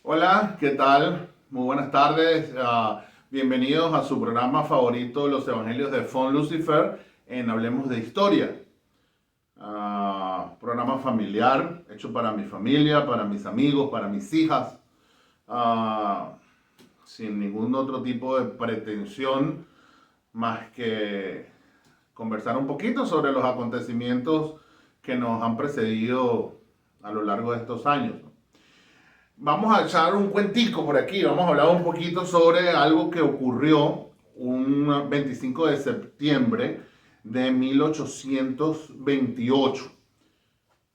Hola, ¿qué tal? Muy buenas tardes. Bienvenidos a su programa favorito, Los Evangelios de Font Lucifer, en Hablemos de Historia. Programa familiar, hecho para mi familia, para mis amigos, para mis hijas, ah, sin ningún otro tipo de pretensión más que conversar un poquito sobre los acontecimientos que nos han precedido a lo largo de estos años. Vamos a echar un cuentico por aquí, vamos a hablar un poquito sobre algo que ocurrió un 25 de septiembre de 1828.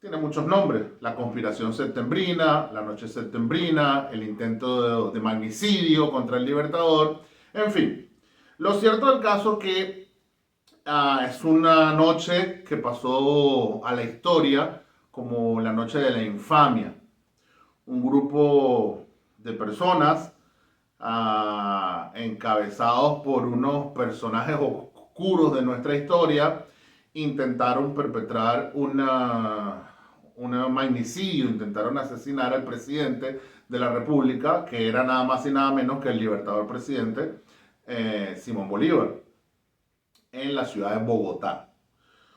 Tiene muchos nombres: la conspiración septembrina, la noche septembrina, el intento de magnicidio contra el Libertador, en fin. Lo cierto del caso que es una noche que pasó a la historia como la noche de la infamia. Un grupo de personas encabezados por unos personajes oscuros de nuestra historia intentaron perpetrar un magnicidio, intentaron asesinar al presidente de la República, que era nada más y nada menos que el libertador presidente Simón Bolívar, en la ciudad de Bogotá.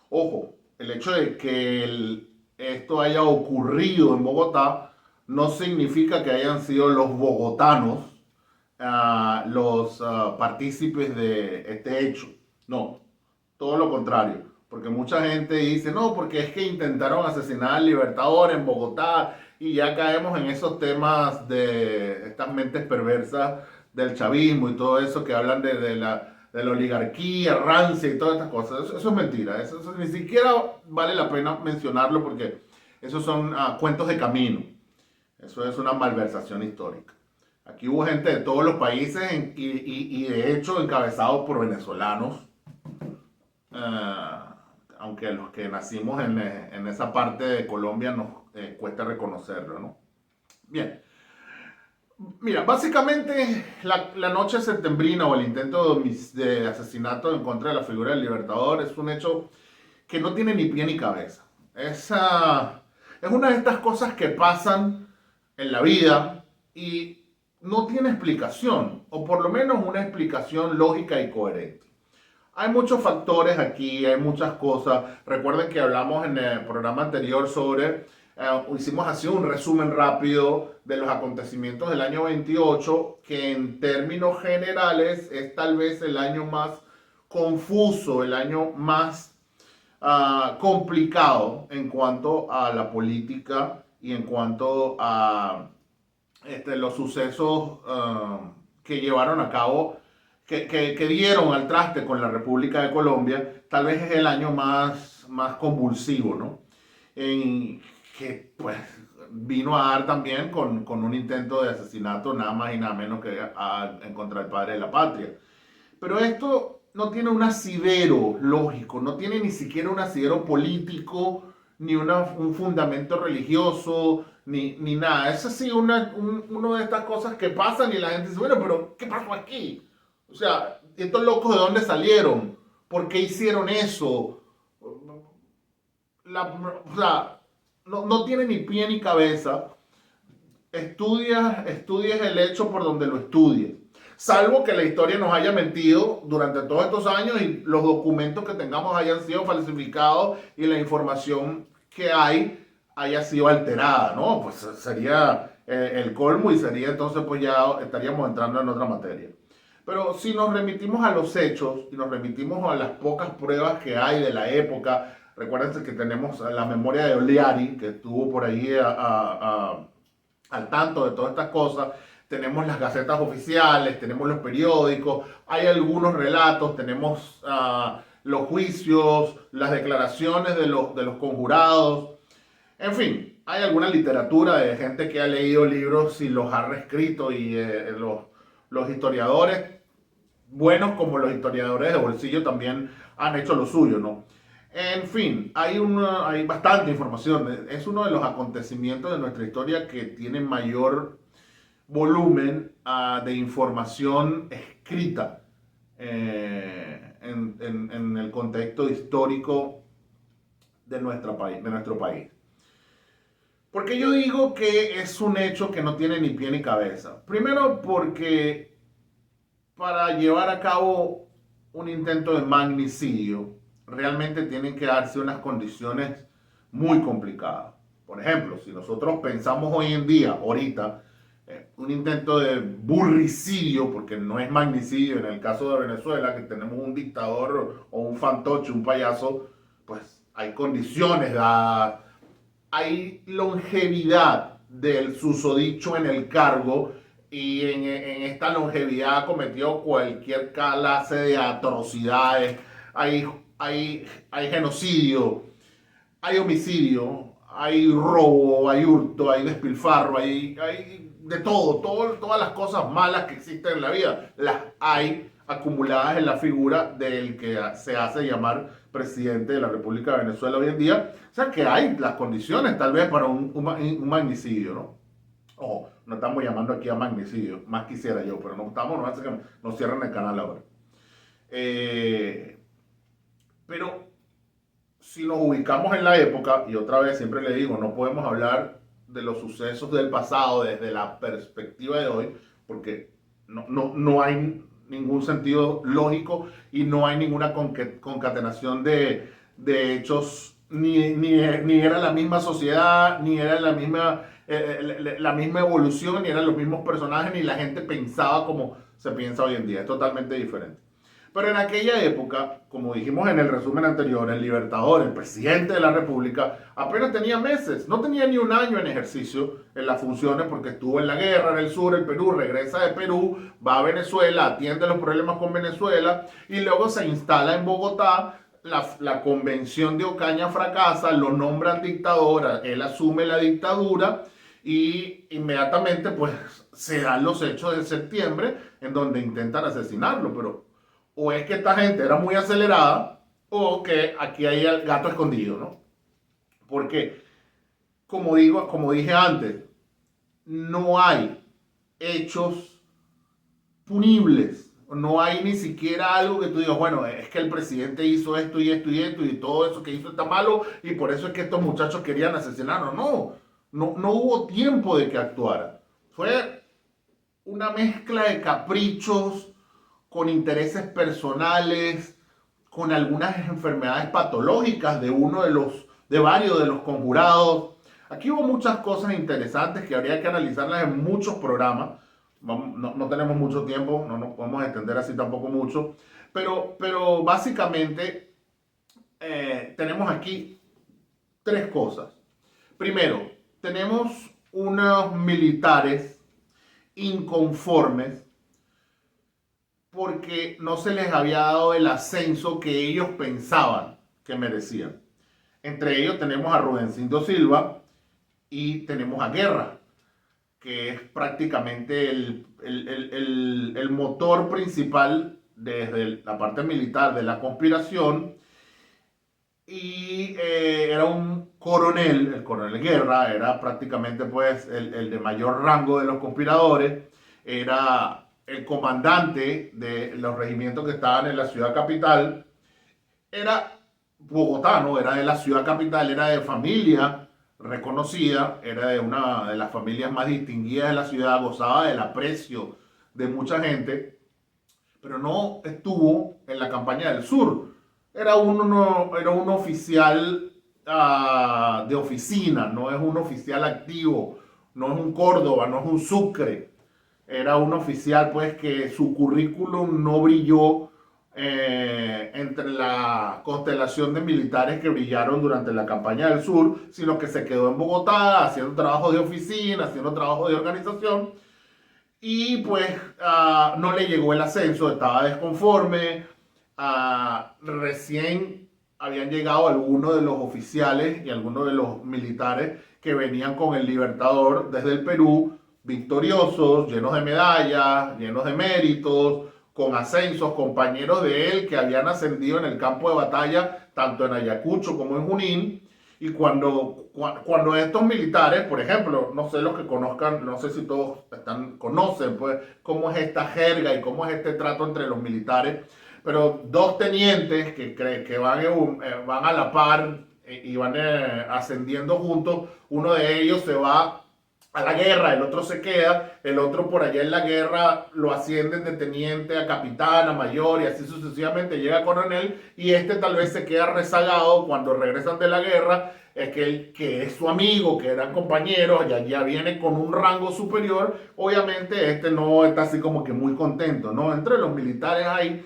Ojo, el hecho de que esto haya ocurrido en Bogotá no significa que hayan sido los bogotanos los partícipes de este hecho. No, todo lo contrario. Porque mucha gente dice, no, porque es que intentaron asesinar al Libertador en Bogotá y ya caemos en esos temas de estas mentes perversas del chavismo y todo eso que hablan de la oligarquía, rancia y todas estas cosas. Eso es mentira. Eso ni siquiera vale la pena mencionarlo porque esos son cuentos de camino. Eso es una malversación histórica. Aquí hubo gente de todos los países y de hecho encabezados por venezolanos, uh, aunque los que nacimos en esa parte de Colombia nos cuesta reconocerlo, ¿no? Bien, mira, básicamente la noche septembrina o el intento de asesinato en contra de la figura del Libertador es un hecho que no tiene ni pie ni cabeza. Es una de estas cosas que pasan en la vida y no tiene explicación, o por lo menos una explicación lógica y coherente. Hay muchos factores aquí, hay muchas cosas. Recuerden que hablamos en el programa anterior sobre, hicimos así un resumen rápido de los acontecimientos del año 28, que en términos generales es tal vez el año más confuso, el año más complicado en cuanto a la política y en cuanto a los sucesos que llevaron a cabo, que dieron al traste con la República de Colombia. Tal vez es el año más convulsivo, ¿no? Que pues vino a dar también con un intento de asesinato nada más y nada menos que en contra del padre de la patria. Pero esto no tiene un asidero lógico, no tiene ni siquiera un asidero político, ni un fundamento religioso, ni nada. Es así una de estas cosas que pasan y la gente dice, bueno, pero ¿qué pasó aquí? O sea, estos locos ¿de dónde salieron? ¿Por qué hicieron eso? O sea, no tiene ni pie ni cabeza. Estudias el hecho por donde lo estudies. Salvo que la historia nos haya mentido durante todos estos años y los documentos que tengamos hayan sido falsificados y la información que hay haya sido alterada, ¿no? Pues sería el colmo y sería entonces pues ya estaríamos entrando en otra materia. Pero si nos remitimos a los hechos y nos remitimos a las pocas pruebas que hay de la época, recuérdense que tenemos la memoria de Oleari, que estuvo por ahí al tanto de todas estas cosas. Tenemos las gacetas oficiales, tenemos los periódicos, hay algunos relatos, tenemos los juicios, las declaraciones de los conjurados, en fin, hay alguna literatura de gente que ha leído libros y los ha reescrito y los historiadores, buenos como los historiadores de bolsillo, también han hecho lo suyo, ¿no? En fin, hay bastante información. Es uno de los acontecimientos de nuestra historia que tiene mayor volumen de información escrita en el contexto histórico de nuestro país. Porque yo digo que es un hecho que no tiene ni pie ni cabeza. Primero porque para llevar a cabo un intento de magnicidio, realmente tienen que darse unas condiciones muy complicadas. Por ejemplo, si nosotros pensamos hoy en día, ahorita, un intento de burricidio, porque no es magnicidio en el caso de Venezuela, que tenemos un dictador o un fantoche, un payaso, pues hay condiciones dadas, hay longevidad del susodicho en el cargo y en esta longevidad ha cometido cualquier clase de atrocidades, hay genocidio, hay homicidio, hay robo, hay hurto, hay despilfarro, hay de todas las cosas malas que existen en la vida, las hay acumuladas en la figura del que se hace llamar presidente de la República de Venezuela hoy en día. O sea que hay las condiciones tal vez para un magnicidio, ¿no? Ojo, no estamos llamando aquí a magnicidio, más quisiera yo, pero no estamos, no hace que nos cierren el canal ahora. Pero si nos ubicamos en la época, y otra vez siempre le digo, no podemos hablar de los sucesos del pasado desde la perspectiva de hoy, porque no hay ningún sentido lógico y no hay ninguna concatenación de hechos, ni era la misma sociedad, ni era la misma evolución, ni eran los mismos personajes, ni la gente pensaba como se piensa hoy en día, es totalmente diferente. Pero en aquella época, como dijimos en el resumen anterior, el Libertador, el presidente de la República, apenas tenía meses, no tenía ni un año en ejercicio en las funciones porque estuvo en la guerra en el sur, el Perú, regresa de Perú, va a Venezuela, atiende los problemas con Venezuela y luego se instala en Bogotá. La convención de Ocaña fracasa, lo nombran dictador, él asume la dictadura y inmediatamente pues se dan los hechos de septiembre en donde intentan asesinarlo, pero o es que esta gente era muy acelerada o que aquí hay el gato escondido, ¿no? Porque, como dije antes, no hay hechos punibles, no hay ni siquiera algo que tú digas, bueno, es que el presidente hizo esto y esto y esto y todo eso que hizo está malo y por eso es que estos muchachos querían asesinarlo. No hubo tiempo de que actuara. Fue una mezcla de caprichos, con intereses personales, con algunas enfermedades patológicas de varios de los conjurados. Aquí hubo muchas cosas interesantes que habría que analizarlas en muchos programas. No tenemos mucho tiempo, no nos podemos extender así tampoco mucho, pero básicamente tenemos aquí tres cosas. Primero, tenemos unos militares inconformes porque no se les había dado el ascenso que ellos pensaban que merecían. Entre ellos tenemos a Rudecindo Silva y tenemos a Guerra, que es prácticamente el motor principal desde la parte militar de la conspiración. Y era un coronel, el coronel Guerra, era prácticamente pues el de mayor rango de los conspiradores, era el comandante de los regimientos que estaban en la ciudad capital, era bogotano, era de la ciudad capital, era de familia reconocida, era de una de las familias más distinguidas de la ciudad, gozaba del aprecio de mucha gente, pero no estuvo en la campaña del sur. Era un oficial de oficina, no es un oficial activo, no es un Córdoba, no es un Sucre. Era un oficial pues que su currículum no brilló entre la constelación de militares que brillaron durante la campaña del sur, sino que se quedó en Bogotá haciendo trabajo de oficina, haciendo trabajo de organización y pues no le llegó el ascenso, estaba desconforme. Recién habían llegado algunos de los oficiales y algunos de los militares que venían con el Libertador desde el Perú, victoriosos, llenos de medallas, llenos de méritos, con ascensos, compañeros de él que habían ascendido en el campo de batalla, tanto en Ayacucho como en Junín. Y cuando estos militares, por ejemplo, no sé los que conozcan, no sé si todos conocen pues cómo es esta jerga y cómo es este trato entre los militares, pero dos tenientes que van a la par iban ascendiendo juntos. Uno de ellos se va a la guerra, el otro se queda, el otro por allá en la guerra lo ascienden de teniente a capitán, a mayor y así sucesivamente llega a coronel, y este tal vez se queda rezagado cuando regresan de la guerra. Es que el que es su amigo, que eran compañeros, ya viene con un rango superior. Obviamente este no está así como que muy contento, ¿no? Entre los militares hay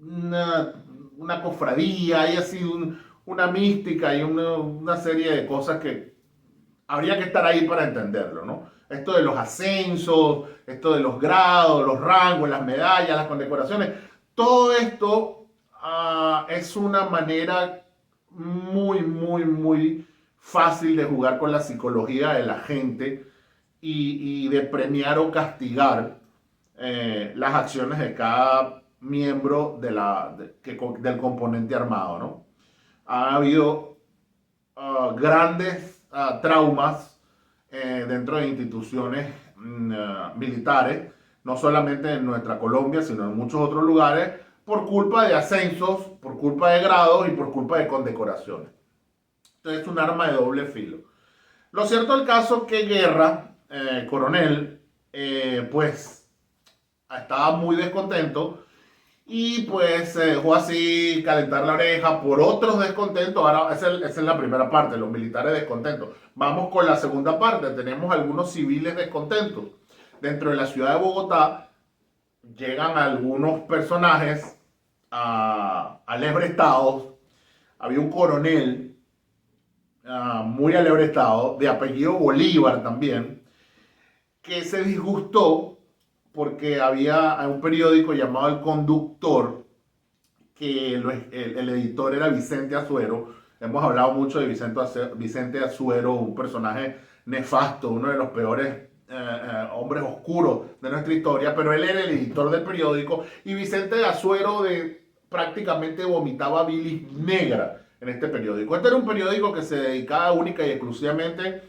una, una cofradía, hay así una mística, hay una serie de cosas que habría que estar ahí para entenderlo, ¿no? Esto de los ascensos, esto de los grados, los rangos, las medallas, las condecoraciones, todo esto es una manera muy fácil de jugar con la psicología de la gente y de premiar o castigar las acciones de cada miembro del componente armado, ¿no? Ha habido grandes traumas dentro de instituciones militares, no solamente en nuestra Colombia, sino en muchos otros lugares, por culpa de ascensos, por culpa de grados y por culpa de condecoraciones. Entonces es un arma de doble filo. Lo cierto del caso es que Guerra, coronel, pues estaba muy descontento y pues se dejó así calentar la oreja por otros descontentos. Ahora esa es la primera parte, los militares descontentos. Vamos con la segunda parte. Tenemos algunos civiles descontentos. Dentro de la ciudad de Bogotá llegan algunos personajes alebrestados. Había un coronel muy alebrestado, de apellido Bolívar también, que se disgustó porque había un periódico llamado El Conductor, que el editor era Vicente Azuero. Hemos hablado mucho de Vicente Azuero, un personaje nefasto, uno de los peores hombres oscuros de nuestra historia, pero él era el editor del periódico y Vicente Azuero prácticamente vomitaba bilis negra en este periódico. Este era un periódico que se dedicaba única y exclusivamente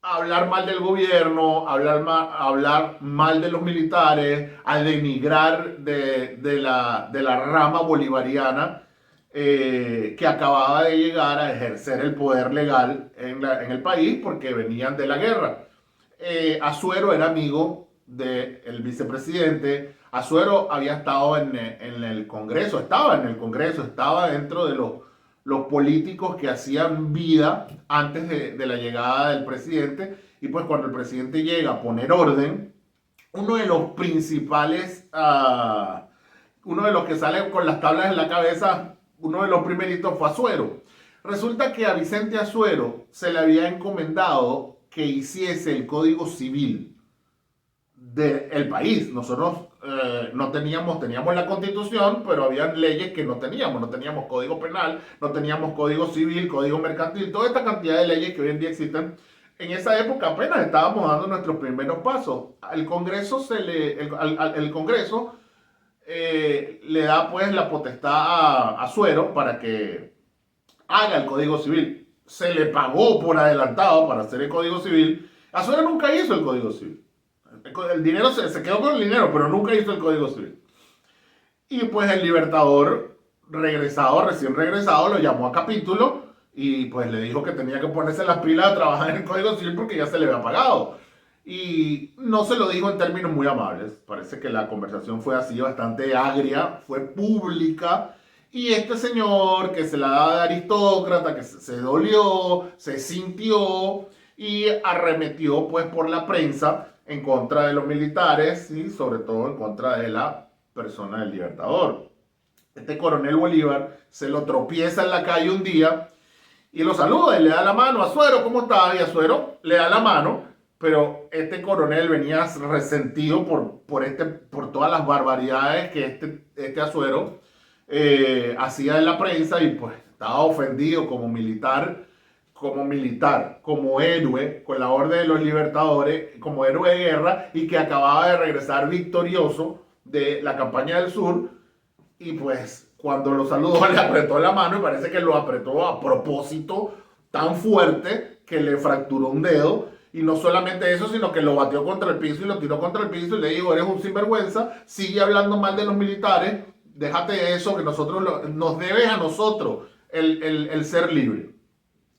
a hablar mal del gobierno, a hablar mal de los militares, a denigrar de la rama bolivariana que acababa de llegar a ejercer el poder legal en el país porque venían de la guerra. Azuero era amigo del vicepresidente. Azuero había estado en el Congreso, estaba dentro de los políticos que hacían vida antes de la llegada del presidente. Y pues cuando el presidente llega a poner orden, uno de los principales, uno de los que sale con las tablas en la cabeza, uno de los primeritos fue Azuero. Resulta que a Vicente Azuero se le había encomendado que hiciese el Código Civil del país. Nosotros no teníamos la Constitución, pero había leyes que no teníamos Código Penal, no teníamos Código Civil, Código Mercantil, toda esta cantidad de leyes que hoy en día existen. En esa época apenas estábamos dando nuestros primeros pasos. Al Congreso el Congreso le da pues la potestad a Azuero para que haga el Código Civil. Se le pagó por adelantado para hacer el Código Civil. Azuero nunca hizo el Código Civil. El dinero se quedó con el dinero, pero nunca hizo el Código Civil. Y pues el Libertador, recién regresado, lo llamó a capítulo y pues le dijo que tenía que ponerse las pilas a trabajar en el Código Civil porque ya se le había pagado. Y no se lo dijo en términos muy amables. Parece que la conversación fue así, bastante agria, fue pública. Y este señor que se la daba de aristócrata, que se dolió, se sintió y arremetió pues por la prensa en contra de los militares y sobre todo en contra de la persona del Libertador. Este coronel Bolívar se lo tropieza en la calle un día y lo saluda y le da la mano. Azuero, ¿cómo estás? Y Azuero le da la mano, pero este coronel venía resentido por todas las barbaridades que este Azuero hacía en la prensa y pues estaba ofendido como militar, como héroe, con la Orden de los Libertadores, como héroe de guerra y que acababa de regresar victorioso de la campaña del sur. Y pues cuando lo saludó le apretó la mano y parece que lo apretó a propósito tan fuerte que le fracturó un dedo. Y no solamente eso, sino que lo batió contra el piso y lo tiró contra el piso y le dijo: eres un sinvergüenza, sigue hablando mal de los militares, déjate de eso, que nos debes a nosotros el ser libre.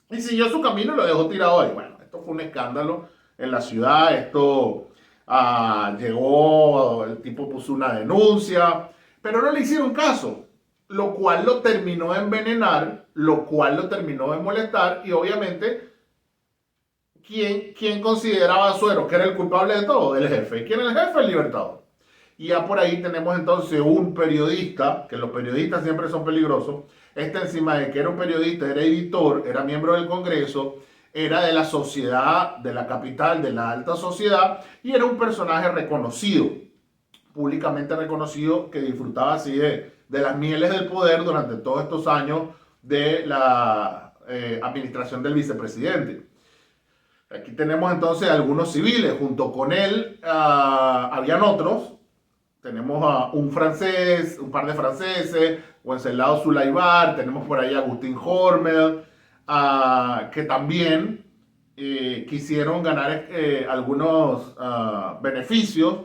Y siguió su camino y lo dejó tirado ahí. Bueno, esto fue un escándalo en la ciudad, esto llegó, el tipo puso una denuncia, pero no le hicieron caso, lo cual lo terminó de envenenar, lo cual lo terminó de molestar y obviamente, ¿quién consideraba a Suero que era el culpable de todo? El jefe. ¿Quién es el jefe? El Libertador. Y ya por ahí tenemos entonces un periodista, que los periodistas siempre son peligrosos, encima de que era un periodista, era editor, era miembro del Congreso, era de la sociedad, de la capital, de la alta sociedad, y era un personaje reconocido, públicamente reconocido, que disfrutaba así de las mieles del poder durante todos estos años de la administración del vicepresidente. Aquí tenemos entonces algunos civiles, junto con él habían otros. Tenemos a un francés, un par de franceses, Wenceslao Sulaibar, tenemos por ahí a Agustín Hormel, que también quisieron ganar algunos beneficios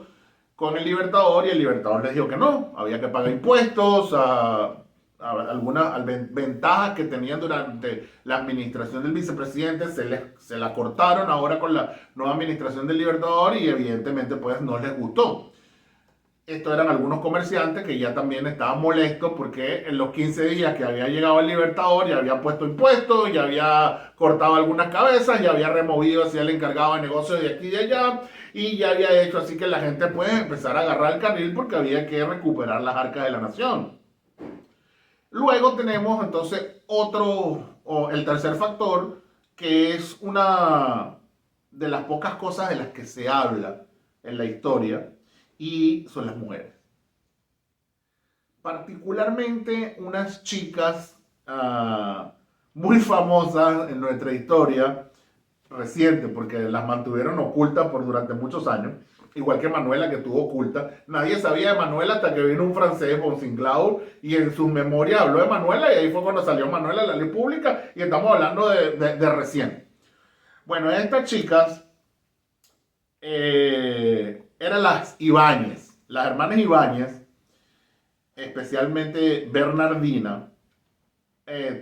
con el Libertador y el Libertador les dijo que no, había que pagar impuestos, algunas ventajas que tenían durante la administración del vicepresidente se la cortaron ahora con la nueva administración del Libertador y evidentemente pues no les gustó. Estos eran algunos comerciantes que ya también estaban molestos porque en los 15 días que había llegado el Libertador ya había puesto impuestos, ya había cortado algunas cabezas, ya había removido hacia el encargado de negocios de aquí y de allá y ya había hecho así que la gente puede empezar a agarrar el carril porque había que recuperar las arcas de la nación. Luego tenemos entonces el tercer factor, que es una de las pocas cosas de las que se habla en la historia, y son las mujeres. Particularmente unas chicas muy famosas en nuestra historia reciente, porque las mantuvieron ocultas durante muchos años, igual que Manuela, que estuvo oculta. Nadie sabía de Manuela hasta que vino un francés, Bonsinclair, y en sus memorias habló de Manuela, y ahí fue cuando salió Manuela a la luz pública, y estamos hablando de recién. Bueno, estas chicas eran las Ibáñez, las hermanas Ibáñez, especialmente Bernardina,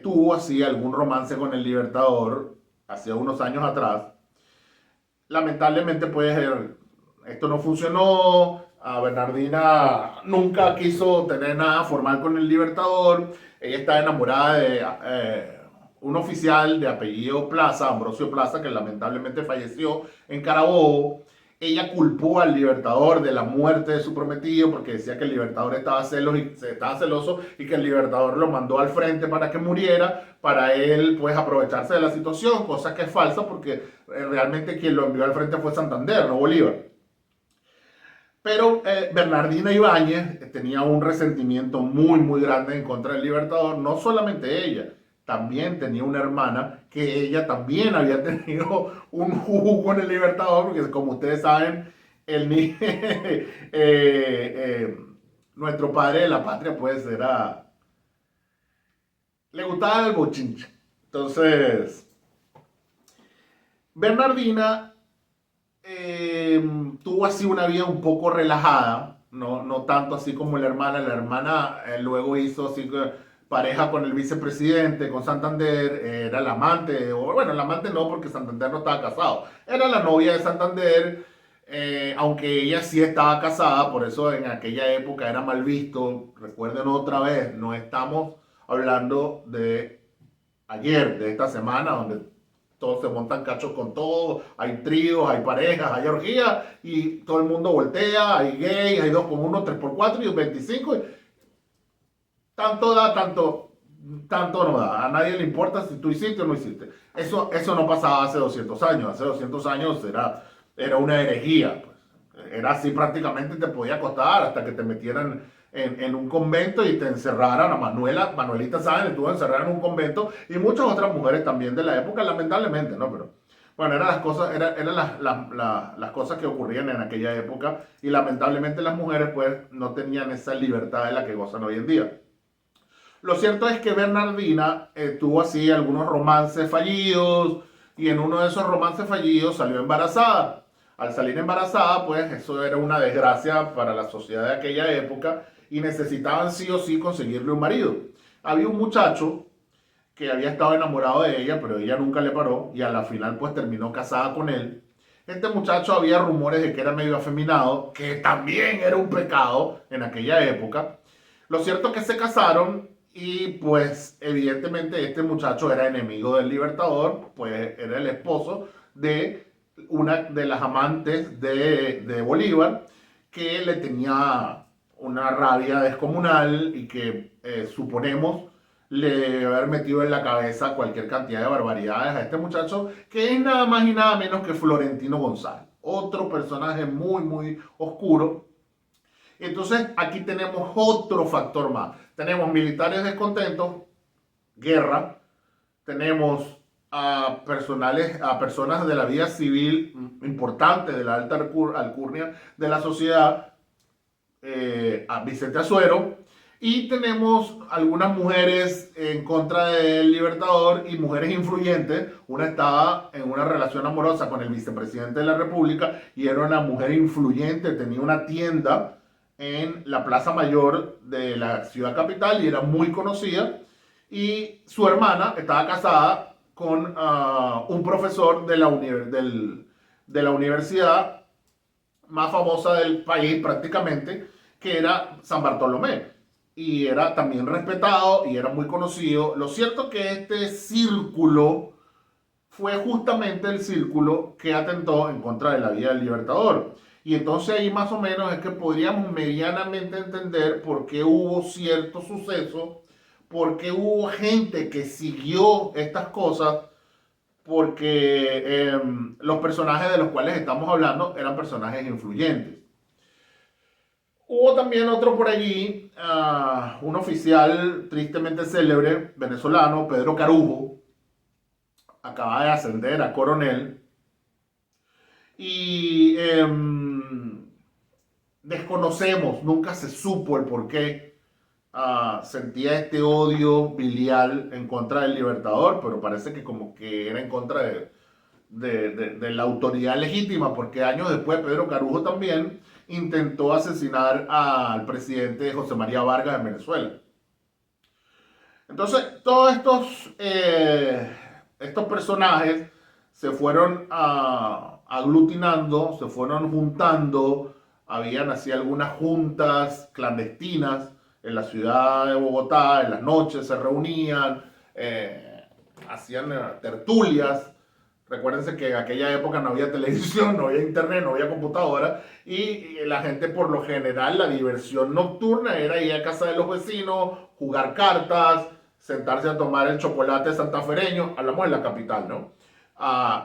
tuvo así algún romance con el Libertador hace unos años atrás. Lamentablemente, pues, esto no funcionó. A Bernardina nunca quiso tener nada formal con el Libertador. Ella estaba enamorada de un oficial de apellido Plaza, Ambrosio Plaza, que lamentablemente falleció en Carabobo. Ella culpó al Libertador de la muerte de su prometido porque decía que el Libertador estaba celoso y que el Libertador lo mandó al frente para que muriera, para él pues aprovecharse de la situación, cosa que es falsa porque realmente quien lo envió al frente fue Santander, no Bolívar. Pero Bernardina Ibáñez tenía un resentimiento muy, muy grande en contra del Libertador, no solamente ella, también tenía una hermana que ella también había tenido un jugo con el Libertador, porque como ustedes saben, nuestro padre de la patria pues le gustaba el bochinche. Entonces, Bernardina tuvo así una vida un poco relajada, no tanto así como la hermana. La hermana luego hizo así pareja con el vicepresidente, con Santander, era la amante, bueno, la amante no porque Santander no estaba casado, era la novia de Santander, aunque ella sí estaba casada, por eso en aquella época era mal visto. Recuerden otra vez, no estamos hablando de ayer, de esta semana, donde todos se montan cachos con todo, hay tríos, hay parejas, hay orgías, y todo el mundo voltea, hay gays, hay 2x1, 3x4 y 25. Tanto da, tanto no da. A nadie le importa si tú hiciste o no hiciste. Eso no pasaba hace 200 años. Hace 200 años era una herejía. Pues. Era así prácticamente, te podía costar hasta que te metieran en un convento y te encerraran. A Manuelita Sáenz estuvo encerrada en un convento y muchas otras mujeres también de la época, lamentablemente, ¿no? Pero bueno, eran las cosas que ocurrían en aquella época y lamentablemente las mujeres pues no tenían esa libertad de la que gozan hoy en día. Lo cierto es que Bernardina tuvo así algunos romances fallidos y en uno de esos romances fallidos salió embarazada. Al salir embarazada, pues eso era una desgracia para la sociedad de aquella época y necesitaban sí o sí conseguirle un marido. Había un muchacho que había estado enamorado de ella, pero ella nunca le paró y a la final pues terminó casada con él. Este muchacho había rumores de que era medio afeminado, que también era un pecado en aquella época. Lo cierto es que se casaron y pues evidentemente este muchacho era enemigo del Libertador, pues era el esposo de una de las amantes de Bolívar, que le tenía una rabia descomunal y que suponemos le debe haber metido en la cabeza cualquier cantidad de barbaridades a este muchacho, que es nada más y nada menos que Florentino González, otro personaje muy, muy oscuro. Entonces aquí tenemos otro factor más. Tenemos militares descontentos, guerra, tenemos a personas de la vida civil importante, de la alta alcurnia de la sociedad, a Vicente Azuero, y tenemos algunas mujeres en contra del Libertador y mujeres influyentes. Una estaba en una relación amorosa con el vicepresidente de la República y era una mujer influyente, tenía una tienda en la Plaza Mayor de la ciudad capital y era muy conocida. Y su hermana estaba casada con un profesor de de la universidad más famosa del país prácticamente, que era San Bartolomé. Y era también respetado y era muy conocido. Lo cierto es que este círculo fue justamente el círculo que atentó en contra de la vida del Libertador. Y entonces ahí más o menos es que podríamos medianamente entender por qué hubo cierto suceso, por qué hubo gente que siguió estas cosas, porque los personajes de los cuales estamos hablando eran personajes influyentes. Hubo también otro por allí, un oficial tristemente célebre venezolano, Pedro Carujo, acaba de ascender a coronel y desconocemos, nunca se supo el por qué sentía este odio bilial en contra del Libertador, pero parece que como que era en contra de la autoridad legítima, porque años después Pedro Carujo también intentó asesinar al presidente José María Vargas en Venezuela. Entonces, todos estos personajes se fueron aglutinando, se fueron juntando, habían así algunas juntas clandestinas en la ciudad de Bogotá, en las noches se reunían, hacían tertulias. Recuérdense que en aquella época no había televisión, no había internet, no había computadora y la gente por lo general, la diversión nocturna era ir a casa de los vecinos, jugar cartas, sentarse a tomar el chocolate santafereño, hablamos de la capital, ¿no?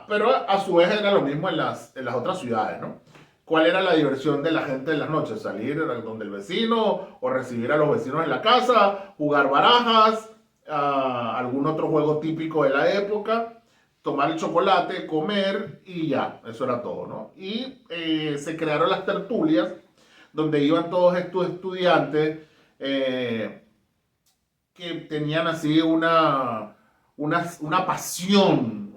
Pero a su vez era lo mismo en en las otras ciudades, ¿no? ¿Cuál era la diversión de la gente en las noches? Salir donde el vecino o recibir a los vecinos en la casa, jugar barajas, algún otro juego típico de la época, tomar el chocolate, comer y ya, eso era todo, ¿no? Y se crearon las tertulias donde iban todos estos estudiantes que tenían así una pasión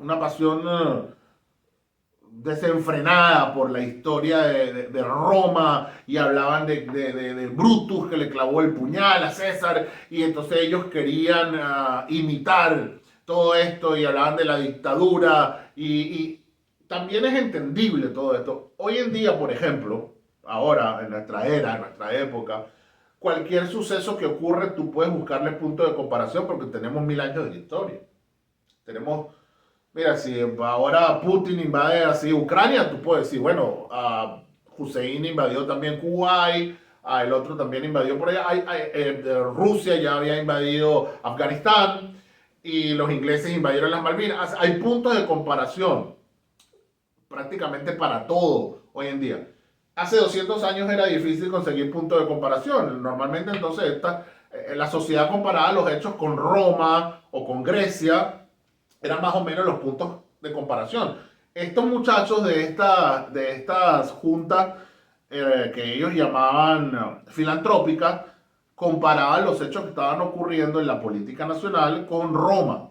desenfrenada por la historia de Roma y hablaban de Brutus que le clavó el puñal a César y entonces ellos querían imitar todo esto y hablaban de la dictadura y también es entendible todo esto. Hoy en día, por ejemplo, ahora en nuestra era, en nuestra época, cualquier suceso que ocurre tú puedes buscarle punto de comparación porque tenemos 1000 años de historia. Tenemos, mira, si ahora Putin invade así Ucrania, tú puedes decir, bueno, Hussein invadió también Kuwait, el otro también invadió por allá, Rusia ya había invadido Afganistán y los ingleses invadieron las Malvinas. Hay puntos de comparación prácticamente para todo hoy en día. Hace 200 años era difícil conseguir puntos de comparación. Normalmente entonces la sociedad comparaba los hechos con Roma o con Grecia, eran más o menos los puntos de comparación. Estos muchachos de estas juntas que ellos llamaban filantrópicas, comparaban los hechos que estaban ocurriendo en la política nacional con Roma.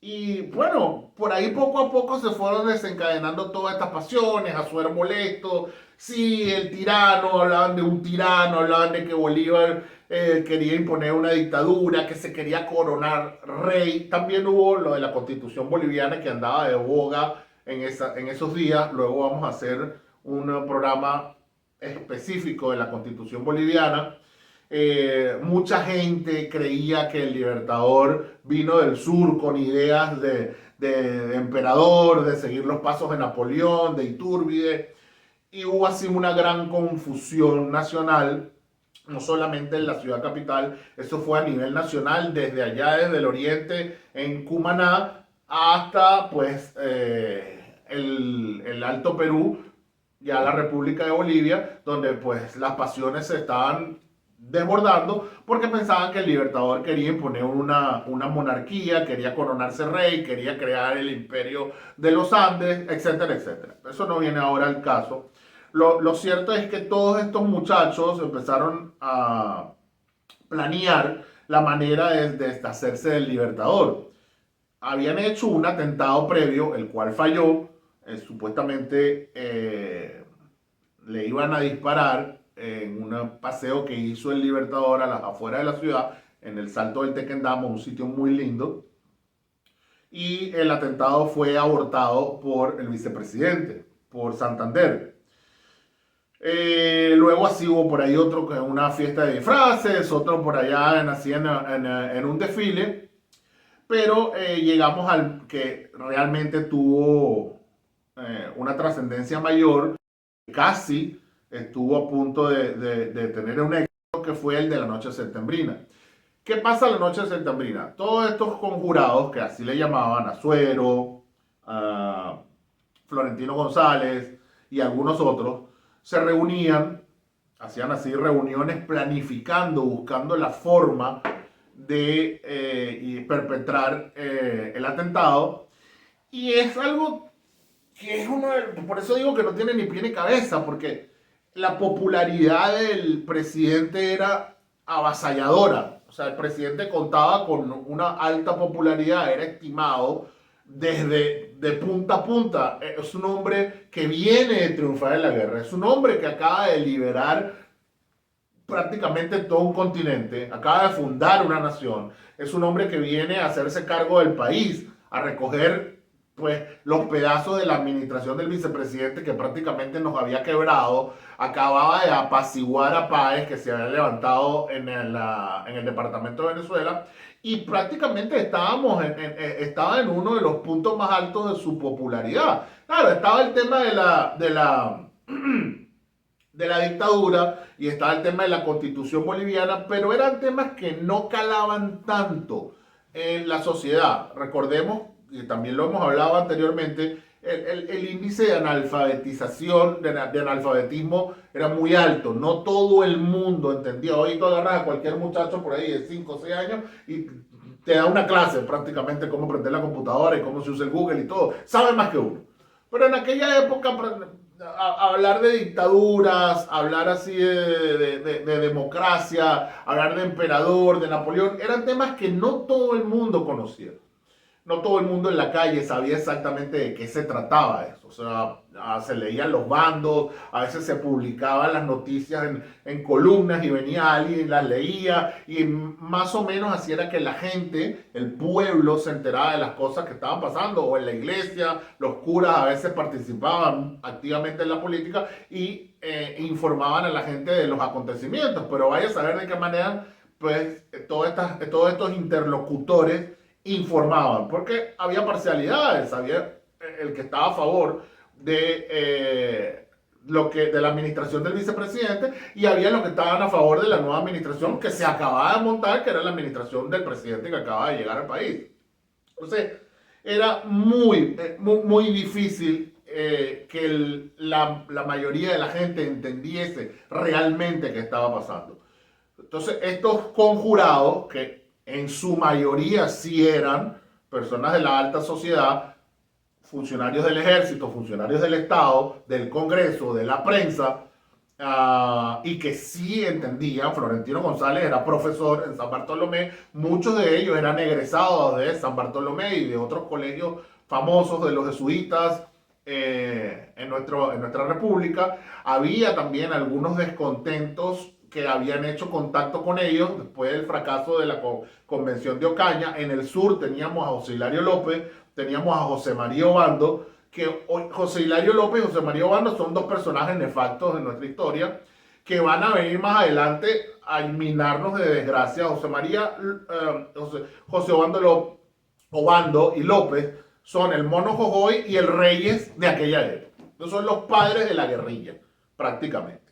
Y bueno, por ahí poco a poco se fueron desencadenando todas estas pasiones, Azuero molesto, sí, el tirano, hablaban de un tirano, hablaban de que Bolívar quería imponer una dictadura, que se quería coronar rey. También hubo lo de la constitución boliviana que andaba de boga en esos días. Luego vamos a hacer un programa específico de la constitución boliviana. Mucha gente creía que el Libertador vino del sur con ideas de emperador, de seguir los pasos de Napoleón, de Iturbide, y hubo así una gran confusión nacional, no solamente en la ciudad capital, eso fue a nivel nacional, desde allá, desde el oriente, en Cumaná, hasta pues el Alto Perú, ya la República de Bolivia, donde pues las pasiones se estaban desbordando porque pensaban que el Libertador quería imponer una monarquía, quería coronarse rey, quería crear el imperio de los Andes, etcétera, etcétera. Eso no viene ahora al caso. Lo cierto es que todos estos muchachos empezaron a planear la manera de deshacerse del Libertador. Habían hecho un atentado previo, el cual falló. Supuestamente le iban a disparar en un paseo que hizo el Libertador a las afueras de la ciudad, en el Salto del Tequendama, un sitio muy lindo. Y el atentado fue abortado por el vicepresidente, por Santander. Luego así hubo por ahí otro, una fiesta de disfraces, otro por allá en un desfile, pero llegamos al que realmente tuvo una trascendencia mayor, casi estuvo a punto de tener un éxito, que fue el de la noche septembrina. ¿Qué pasa la noche septembrina? Todos estos conjurados, que así le llamaban, Azuero, Florentino González y algunos otros, se reunían, hacían así reuniones planificando, buscando la forma de perpetrar el atentado. Y es algo que es por eso digo que no tiene ni pie ni cabeza, porque la popularidad del presidente era avasalladora. O sea, el presidente contaba con una alta popularidad, era estimado desde de punta a punta. Es un hombre que viene de triunfar en la guerra, es un hombre que acaba de liberar prácticamente todo un continente, acaba de fundar una nación, es un hombre que viene a hacerse cargo del país, a recoger pues los pedazos de la administración del vicepresidente que prácticamente nos había quebrado, acababa de apaciguar a Páez, que se había levantado en el departamento de Venezuela, y prácticamente estaba en uno de los puntos más altos de su popularidad. Claro, estaba el tema de la dictadura y estaba el tema de la constitución boliviana, pero eran temas que no calaban tanto en la sociedad. Recordemos, y también lo hemos hablado anteriormente, el índice de analfabetización, de analfabetismo era muy alto. No todo el mundo entendía. Hoy tú agarras a cualquier muchacho por ahí de 5 o 6 años y te da una clase prácticamente cómo prender la computadora y cómo se usa el Google y todo. Sabe más que uno. Pero en aquella época hablar de dictaduras, hablar así de democracia, hablar de emperador, de Napoleón, eran temas que no todo el mundo conocía. No todo el mundo en la calle sabía exactamente de qué se trataba eso. O sea, se leían los bandos, a veces se publicaban las noticias en columnas y venía alguien y las leía, y más o menos así era que la gente, el pueblo, se enteraba de las cosas que estaban pasando, o en la iglesia, los curas a veces participaban activamente en la política y informaban a la gente de los acontecimientos, pero vaya a saber de qué manera pues todos estos interlocutores informaban, porque había parcialidades, había el que estaba a favor de la administración del vicepresidente y había los que estaban a favor de la nueva administración que se acababa de montar, que era la administración del presidente que acaba de llegar al país. Entonces, era muy difícil que la mayoría de la gente entendiese realmente qué estaba pasando. Entonces, estos conjurados, que en su mayoría sí eran personas de la alta sociedad, funcionarios del ejército, funcionarios del Estado, del Congreso, de la prensa, y que sí entendían. Florentino González era profesor en San Bartolomé, muchos de ellos eran egresados de San Bartolomé y de otros colegios famosos de los jesuitas en nuestra república. Había también algunos descontentos que habían hecho contacto con ellos después del fracaso de la convención de Ocaña. En el sur teníamos a José Hilario López, teníamos a José María Obando, que José Hilario López y José María Obando son dos personajes nefastos en nuestra historia que van a venir más adelante a minarnos de desgracia. José Obando y López son el Mono Jojoy y el Reyes de aquella época. Entonces son los padres de la guerrilla, prácticamente.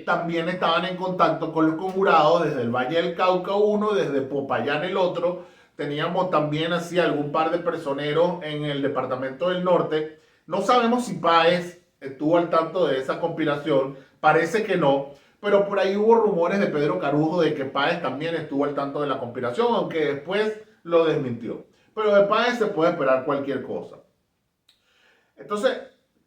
También estaban en contacto con los conjurados desde el Valle del Cauca uno, desde Popayán el otro. Teníamos también así algún par de personeros en el departamento del norte. No sabemos si Páez estuvo al tanto de esa conspiración, parece que no, pero por ahí hubo rumores de Pedro Carujo de que Páez también estuvo al tanto de la conspiración, aunque después lo desmintió. Pero de Páez se puede esperar cualquier cosa. Entonces,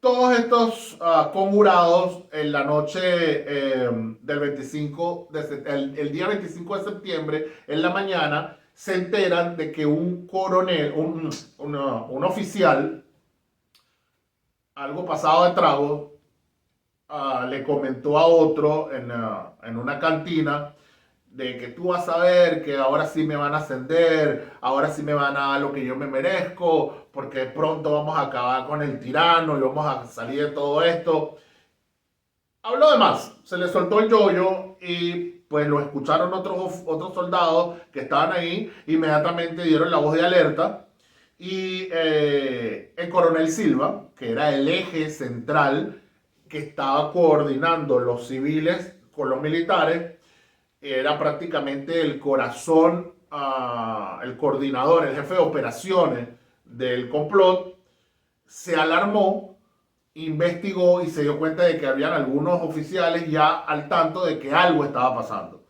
todos estos conjurados en la noche del 25, el día 25 de septiembre, en la mañana, se enteran de que un coronel, un oficial, algo pasado de trago, le comentó a otro en una cantina de que tú vas a ver que ahora sí me van a ascender, ahora sí me van a dar lo que yo me merezco, porque pronto vamos a acabar con el tirano y vamos a salir de todo esto. Habló de más, se le soltó el yoyo y pues lo escucharon otros soldados que estaban ahí, inmediatamente dieron la voz de alerta y el coronel Silva, que era el eje central que estaba coordinando los civiles con los militares, era prácticamente el corazón, el coordinador, el jefe de operaciones del complot, se alarmó, investigó y se dio cuenta de que habían algunos oficiales ya al tanto de que algo estaba pasando.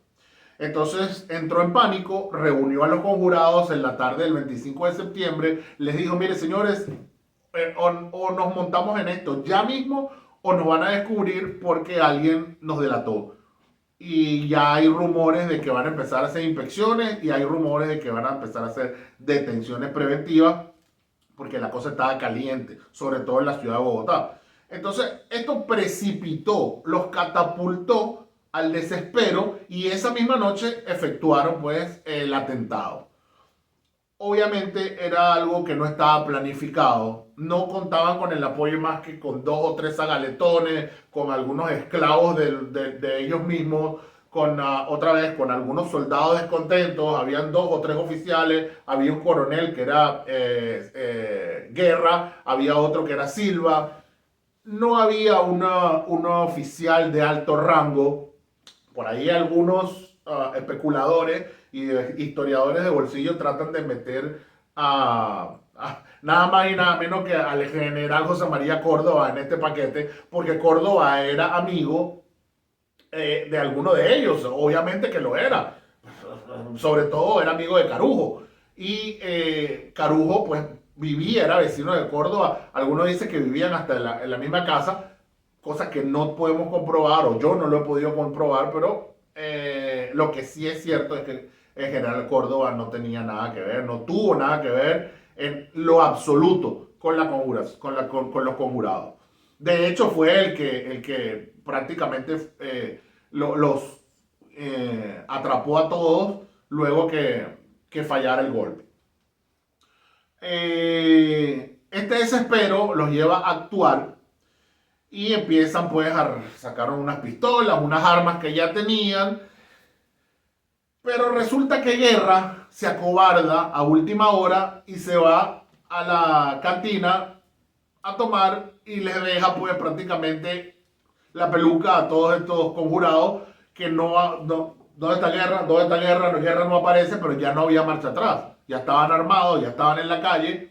Entonces entró en pánico, reunió a los conjurados en la tarde del 25 de septiembre, les dijo, mire señores, o nos montamos en esto ya mismo o nos van a descubrir porque alguien nos delató. Y ya hay rumores de que van a empezar a hacer inspecciones y hay rumores de que van a empezar a hacer detenciones preventivas porque la cosa estaba caliente, sobre todo en la ciudad de Bogotá. Entonces, esto precipitó, los catapultó al desespero y esa misma noche efectuaron pues el atentado. Obviamente era algo que no estaba planificado. No contaban con el apoyo más que con 2 o 3 zagaletones, con algunos esclavos de ellos mismos, con otra vez con algunos soldados descontentos. Habían 2 o 3 oficiales, había un coronel que era Guerra, había otro que era Silva. No había una oficial de alto rango. Por ahí algunos especuladores y historiadores de bolsillo tratan de meter a nada más y nada menos que al general José María Córdoba en este paquete, porque Córdoba era amigo de alguno de ellos, obviamente que lo era, sobre todo era amigo de Carujo, y Carujo pues vivía, era vecino de Córdoba, algunos dicen que vivían hasta en la misma casa, cosa que no podemos comprobar, o yo no lo he podido comprobar, pero lo que sí es cierto es que el general Córdoba no tenía nada que ver, no tuvo nada que ver en lo absoluto con la con los conjurados. De hecho, fue el que prácticamente los atrapó a todos luego que fallara el golpe. Este desespero los lleva a actuar y empiezan pues a sacar unas pistolas, unas armas que ya tenían. Pero resulta que Guerra se acobarda a última hora y se va a la cantina a tomar y les deja pues prácticamente la peluca a todos estos conjurados que ¿dónde está Guerra? ¿Dónde está Guerra? Guerra no aparece, pero ya no había marcha atrás. Ya estaban armados, ya estaban en la calle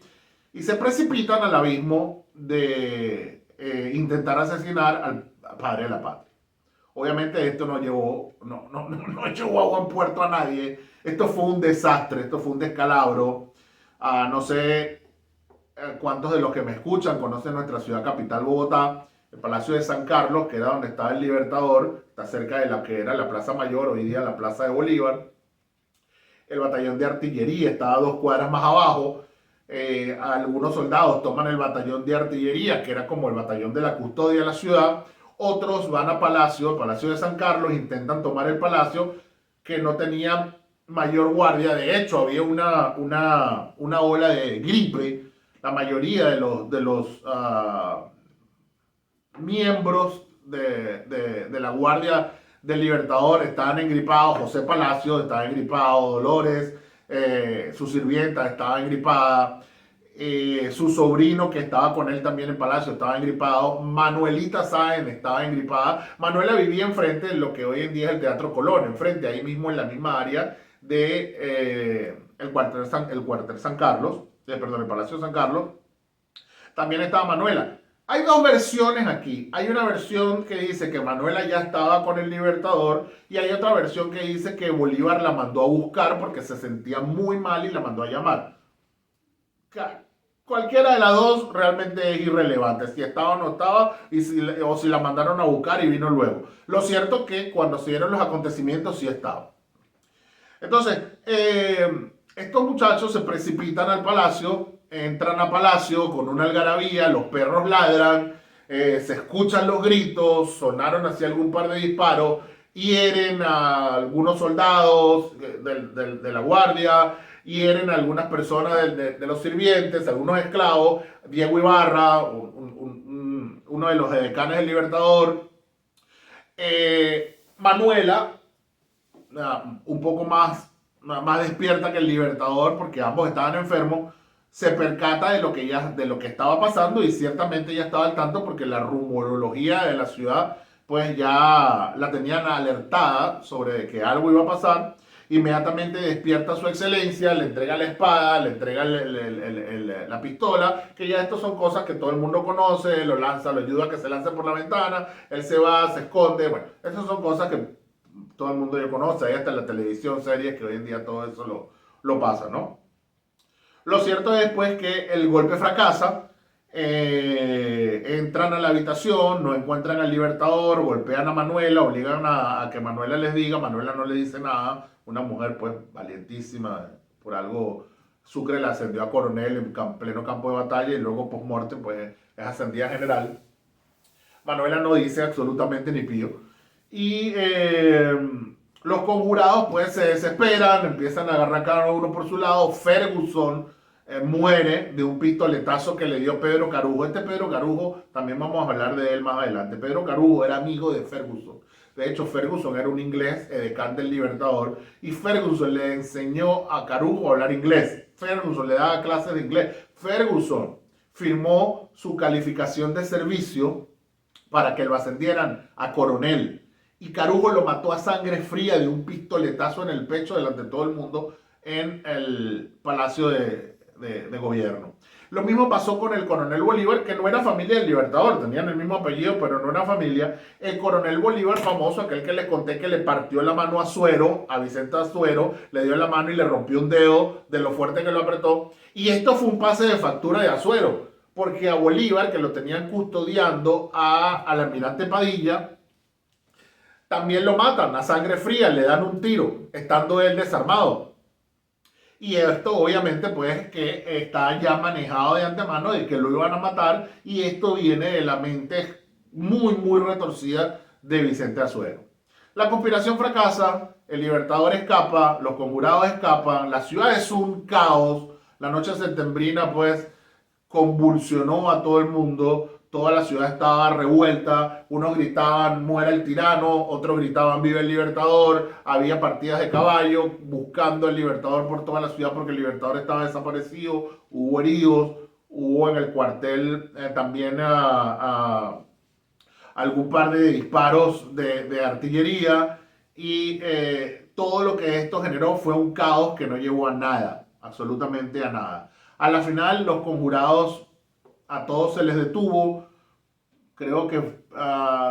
y se precipitan al abismo de intentar asesinar al padre de la patria. Obviamente esto no llevó a buen puerto a nadie. Esto fue un desastre, esto fue un descalabro. No sé cuántos de los que me escuchan conocen nuestra ciudad capital, Bogotá. el Palacio de San Carlos, que era donde estaba el Libertador, está cerca de la que era la Plaza Mayor, hoy día la Plaza de Bolívar. El batallón de artillería estaba a 2 cuadras más abajo. Algunos soldados toman el batallón de artillería, que era como el batallón de la custodia de la ciudad. Otros van a Palacio, el Palacio de San Carlos, intentan tomar el Palacio, que no tenía mayor guardia. De hecho, había una ola de gripe. La mayoría de los miembros de la Guardia del Libertador estaban engripados. José Palacio estaba engripado, Dolores, su sirvienta estaba engripada, su sobrino que estaba con él también en Palacio estaba engripado, Manuelita Sáenz estaba engripada. Manuela vivía enfrente de lo que hoy en día es el Teatro Colón, enfrente, ahí mismo en la misma área de el cuartel San Carlos, perdón, el Palacio de San Carlos. También estaba Manuela. Hay dos versiones aquí. Hay una versión que dice que Manuela ya estaba con el Libertador y hay otra versión que dice que Bolívar la mandó a buscar porque se sentía muy mal y la mandó a llamar. Cualquiera de las dos realmente es irrelevante, si estaba o no estaba, o si la mandaron a buscar y vino luego. Lo cierto es que cuando se dieron los acontecimientos sí estaba. Entonces, estos muchachos se precipitan al palacio, entran a palacio con una algarabía, los perros ladran, se escuchan los gritos, sonaron hacia algún par de disparos, hieren a algunos soldados de la guardia, hieren a algunas personas de los sirvientes, algunos esclavos. Diego Ibarra, uno de los edecanes del Libertador. Manuela, un poco más despierta que el Libertador, porque ambos estaban enfermos, se percata de lo que estaba pasando y ciertamente ya estaba al tanto porque la rumorología de la ciudad pues ya la tenían alertada sobre que algo iba a pasar. Inmediatamente despierta su excelencia, le entrega la espada, le entrega la pistola, que ya estas son cosas que todo el mundo conoce, lo lanza, lo ayuda a que se lance por la ventana, él se va, se esconde, bueno, esas son cosas que todo el mundo ya conoce, ahí hasta en la televisión, series, que hoy en día todo eso lo pasa, ¿no? Lo cierto es pues que el golpe fracasa, entran a la habitación, no encuentran al Libertador, golpean a Manuela, obligan a que Manuela les diga, Manuela no le dice nada, una mujer pues valientísima, por algo Sucre la ascendió a coronel en pleno campo de batalla y luego post-mortem pues es ascendida a general. Manuela no dice absolutamente ni pío. Y los conjurados pues se desesperan, empiezan a agarrar cada uno por su lado. Ferguson muere de un pistoletazo que le dio Pedro Carujo. Este Pedro Carujo, también vamos a hablar de él más adelante. Pedro Carujo era amigo de Ferguson. De hecho, Ferguson era un inglés, edecán del Libertador, y Ferguson le enseñó a Carujo a hablar inglés. Ferguson le daba clases de inglés. Ferguson firmó su calificación de servicio para que lo ascendieran a coronel. Y Carujo lo mató a sangre fría de un pistoletazo en el pecho delante de todo el mundo en el Palacio de Gobierno. Lo mismo pasó con el coronel Bolívar, que no era familia del Libertador, tenían el mismo apellido, pero no era familia. El coronel Bolívar, famoso, aquel que les conté que le partió la mano a Suero, a Vicente Azuero, le dio la mano y le rompió un dedo de lo fuerte que lo apretó. Y esto fue un pase de factura de Azuero, porque a Bolívar, que lo tenían custodiando al almirante Padilla, también lo matan a sangre fría, le dan un tiro, estando él desarmado. Y esto obviamente pues que está ya manejado de antemano de que lo iban a matar, y esto viene de la mente muy retorcida de Vicente Azuero. La conspiración fracasa, el Libertador escapa, los conjurados escapan, la ciudad es un caos, la noche septembrina pues convulsionó a todo el mundo. Toda la ciudad estaba revuelta, unos gritaban muera el tirano, otros gritaban vive el Libertador, había partidas de caballo buscando el Libertador por toda la ciudad porque el Libertador estaba desaparecido, hubo heridos, hubo en el cuartel también algún par de disparos de artillería, y todo lo que esto generó fue un caos que no llevó a nada, absolutamente a nada. A la final los conjurados a todos se les detuvo. Creo que,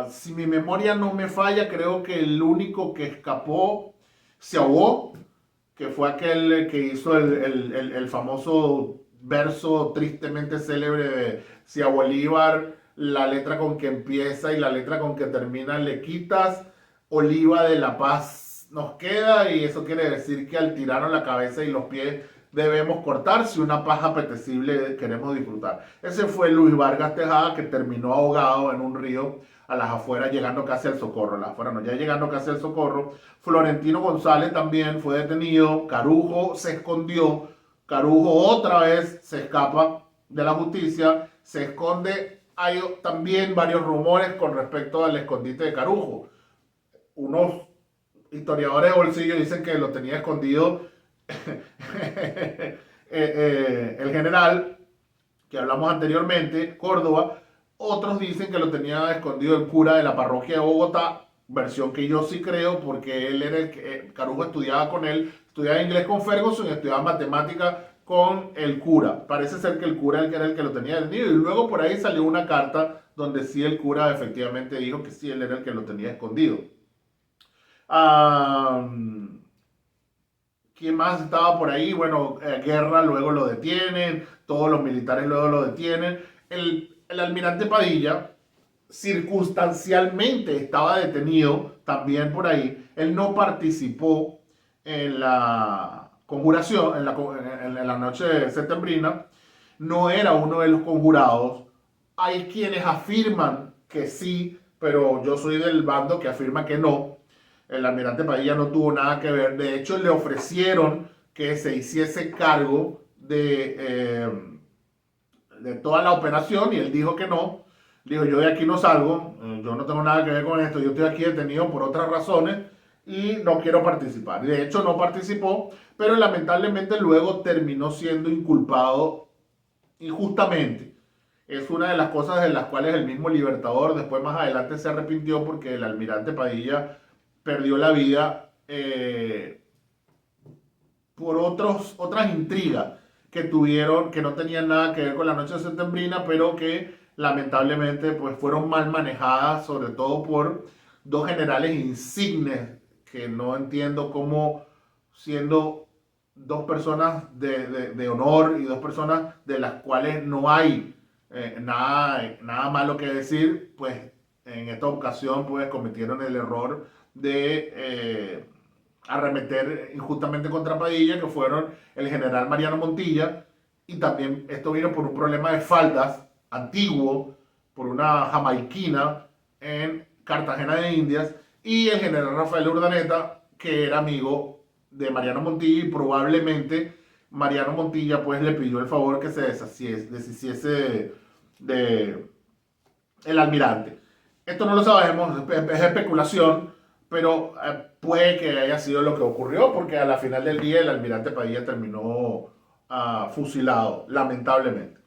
si mi memoria no me falla, creo que el único que escapó se ahogó, que fue aquel que hizo el famoso verso tristemente célebre de si a Bolívar la letra con que empieza y la letra con que termina, le quitas oliva de la paz nos queda, y eso quiere decir que al tirarnos la cabeza y los pies debemos cortar si una paz apetecible queremos disfrutar. Ese fue Luis Vargas Tejada, que terminó ahogado en un río a las afueras, llegando casi al Socorro. A las afueras no, ya llegando casi al Socorro. Florentino González también fue detenido. Carujo se escondió. Carujo otra vez se escapa de la justicia, se esconde. Hay también varios rumores con respecto al escondite de Carujo. Unos historiadores de bolsillo dicen que lo tenía escondido el general que hablamos anteriormente, Córdoba. Otros dicen que lo tenía escondido el cura de la parroquia de Bogotá, versión que yo sí creo, porque él era el que Carujo estudiaba con él, estudiaba inglés con Ferguson y estudiaba matemática con el cura. Parece ser que el cura era el que lo tenía detenido, y luego por ahí salió una carta donde sí el cura efectivamente dijo que sí, él era el que lo tenía escondido. ¿Quién más estaba por ahí? Bueno, Guerra luego lo detienen, todos los militares luego lo detienen. El almirante Padilla circunstancialmente estaba detenido también por ahí. Él no participó en la conjuración, en la noche septembrina. No era uno de los conjurados. Hay quienes afirman que sí, pero yo soy del bando que afirma que no. El almirante Padilla no tuvo nada que ver. De hecho, le ofrecieron que se hiciese cargo de toda la operación, y él dijo que no. Dijo, yo de aquí no salgo, yo no tengo nada que ver con esto, yo estoy aquí detenido por otras razones y no quiero participar. De hecho, no participó, pero lamentablemente luego terminó siendo inculpado injustamente. Es una de las cosas de las cuales el mismo Libertador después más adelante se arrepintió, porque el almirante Padilla perdió la vida por otras intrigas que tuvieron, que no tenían nada que ver con la noche septembrina, pero que lamentablemente pues fueron mal manejadas, sobre todo por dos generales insignes, que no entiendo cómo, siendo dos personas de honor y dos personas de las cuales no hay nada malo que decir, pues en esta ocasión pues cometieron el error de arremeter injustamente contra Padilla, que fueron el general Mariano Montilla, y también esto vino por un problema de faldas antiguo, por una jamaiquina en Cartagena de Indias, y el general Rafael Urdaneta, que era amigo de Mariano Montilla, y probablemente Mariano Montilla pues le pidió el favor que se deshiciese de el almirante. Esto no lo sabemos, es especulación, pero puede que haya sido lo que ocurrió, porque a la final del día el almirante Padilla terminó fusilado, lamentablemente.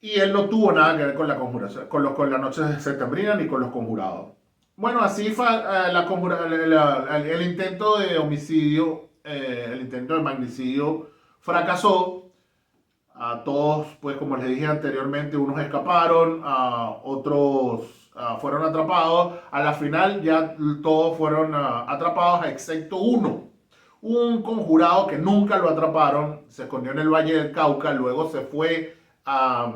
Y él no tuvo nada que ver con la conjuración, con la noche septembrina ni con los conjurados. Bueno, así fue el intento de homicidio, el intento de magnicidio fracasó. A todos, pues como les dije anteriormente, unos escaparon, otros fueron atrapados. A la final ya todos fueron atrapados excepto uno. Un conjurado que nunca lo atraparon, se escondió en el Valle del Cauca, luego se fue a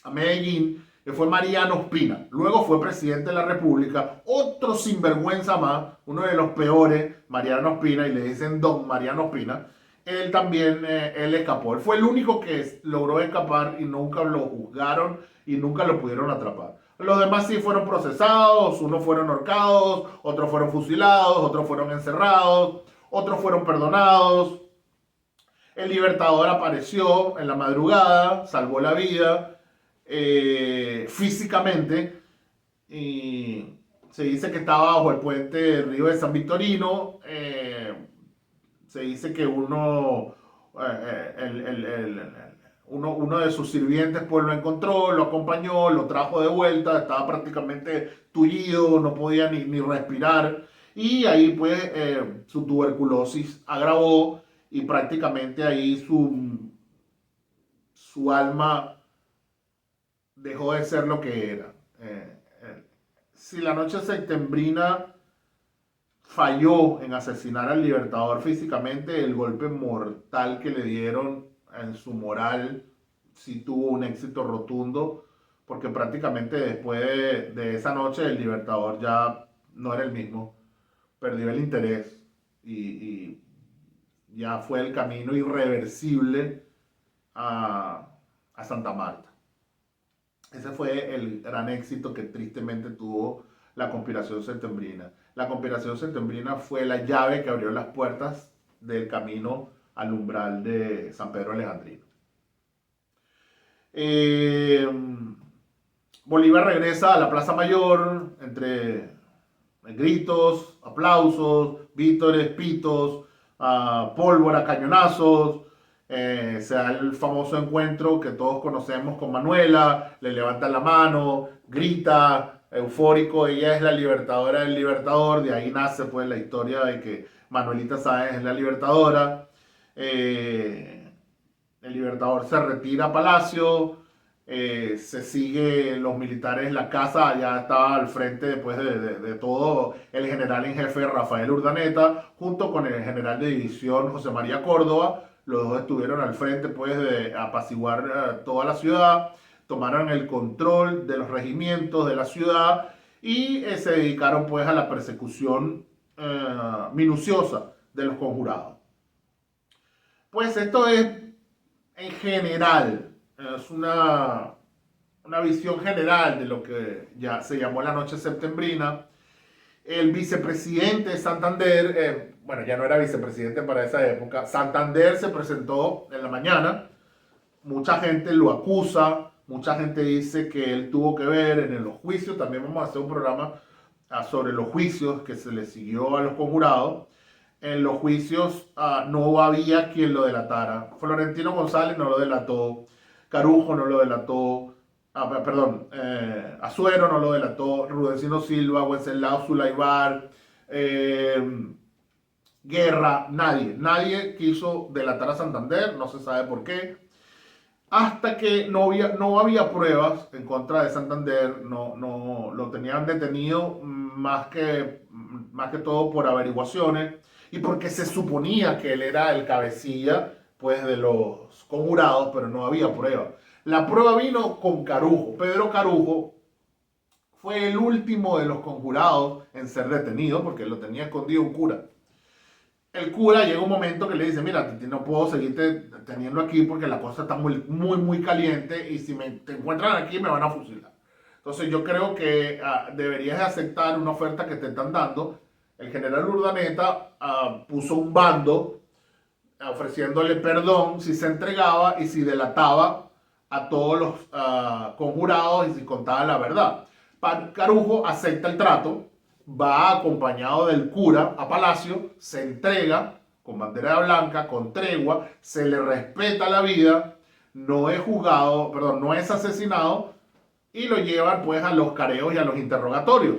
Medellín, que fue Mariano Ospina. Luego fue presidente de la República, otro sinvergüenza más, uno de los peores, Mariano Ospina, y le dicen Don Mariano Ospina. Él también, él escapó. Él fue el único que logró escapar y nunca lo juzgaron y nunca lo pudieron atrapar. Los demás sí fueron procesados, unos fueron ahorcados, otros fueron fusilados, otros fueron encerrados, otros fueron perdonados. El Libertador apareció en la madrugada, salvó la vida físicamente, y se dice que estaba bajo el puente del río de San Victorino. Se dice que uno de sus sirvientes pues lo encontró, lo acompañó, lo trajo de vuelta, estaba prácticamente tullido, no podía ni respirar, y ahí pues su tuberculosis agravó, y prácticamente ahí su alma dejó de ser lo que era. Si la noche septembrina falló en asesinar al Libertador físicamente, el golpe mortal que le dieron en su moral sí tuvo un éxito rotundo, porque prácticamente después de esa noche el Libertador ya no era el mismo, perdió el interés y ya fue el camino irreversible a Santa Marta. Ese fue el gran éxito que tristemente tuvo la conspiración septembrina. La conspiración septembrina fue la llave que abrió las puertas del camino al umbral de San Pedro Alejandrino. Bolívar regresa a la Plaza Mayor entre gritos, aplausos, vítores, pitos, pólvora, cañonazos. Se da el famoso encuentro que todos conocemos con Manuela, le levanta la mano, grita, eufórico, ella es la libertadora del Libertador, de ahí nace pues la historia de que Manuelita Sáenz es la libertadora. El Libertador se retira a Palacio, se sigue los militares en la casa, ya estaba al frente después de todo el general en jefe Rafael Urdaneta, junto con el general de división José María Córdoba. Los dos estuvieron al frente pues de apaciguar toda la ciudad, tomaron el control de los regimientos de la ciudad y se dedicaron pues a la persecución minuciosa de los conjurados. Pues esto es en general, es una visión general de lo que ya se llamó la noche septembrina. El vicepresidente de Santander, bueno, ya no era vicepresidente para esa época, Santander se presentó en la mañana, mucha gente lo acusa, mucha gente dice que él tuvo que ver en los juicios, también vamos a hacer un programa sobre los juicios que se le siguió a los conjurados. En los juicios no había quien lo delatara. Florentino González no lo delató, Carujo no lo delató, Azuero no lo delató, Rudencino Silva, Wenceslao Zulaibar, Guerra, nadie quiso delatar a Santander, no se sabe por qué. Hasta que no había pruebas en contra de Santander, no lo tenían detenido más que todo por averiguaciones y porque se suponía que él era el cabecilla pues de los conjurados, pero no había prueba. La prueba vino con Carujo. Pedro Carujo fue el último de los conjurados en ser detenido porque lo tenía escondido un cura. El cura llega un momento que le dice, mira, no puedo seguirte teniendo aquí porque la cosa está muy caliente y si te encuentran aquí me van a fusilar. Entonces yo creo que deberías aceptar una oferta que te están dando. El general Urdaneta puso un bando ofreciéndole perdón si se entregaba y si delataba a todos los conjurados y si contaba la verdad. Carujo acepta el trato, va acompañado del cura a Palacio, se entrega con bandera blanca, con tregua, se le respeta la vida, no es juzgado, perdón, no es asesinado y lo llevan pues a los careos y a los interrogatorios.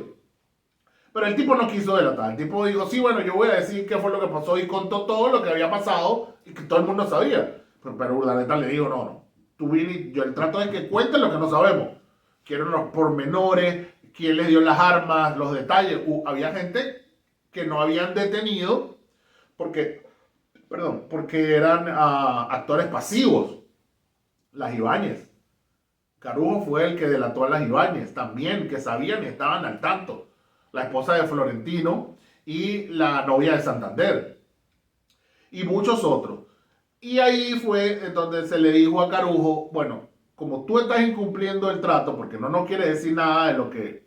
Pero el tipo no quiso delatar, el tipo dijo, sí, bueno, yo voy a decir qué fue lo que pasó y contó todo lo que había pasado y que todo el mundo sabía. Pero Urdaneta le dijo, no, yo el trato es que cuenten lo que no sabemos. Quiero los pormenores, quién les dio las armas, los detalles. Había gente que no habían detenido porque eran actores pasivos. Las Ibáñez. Carujo fue el que delató a las Ibáñez también, que sabían y estaban al tanto. La esposa de Florentino y la novia de Santander. Y muchos otros. Y ahí fue donde se le dijo a Carujo, bueno, como tú estás incumpliendo el trato, porque no nos quiere decir nada de lo que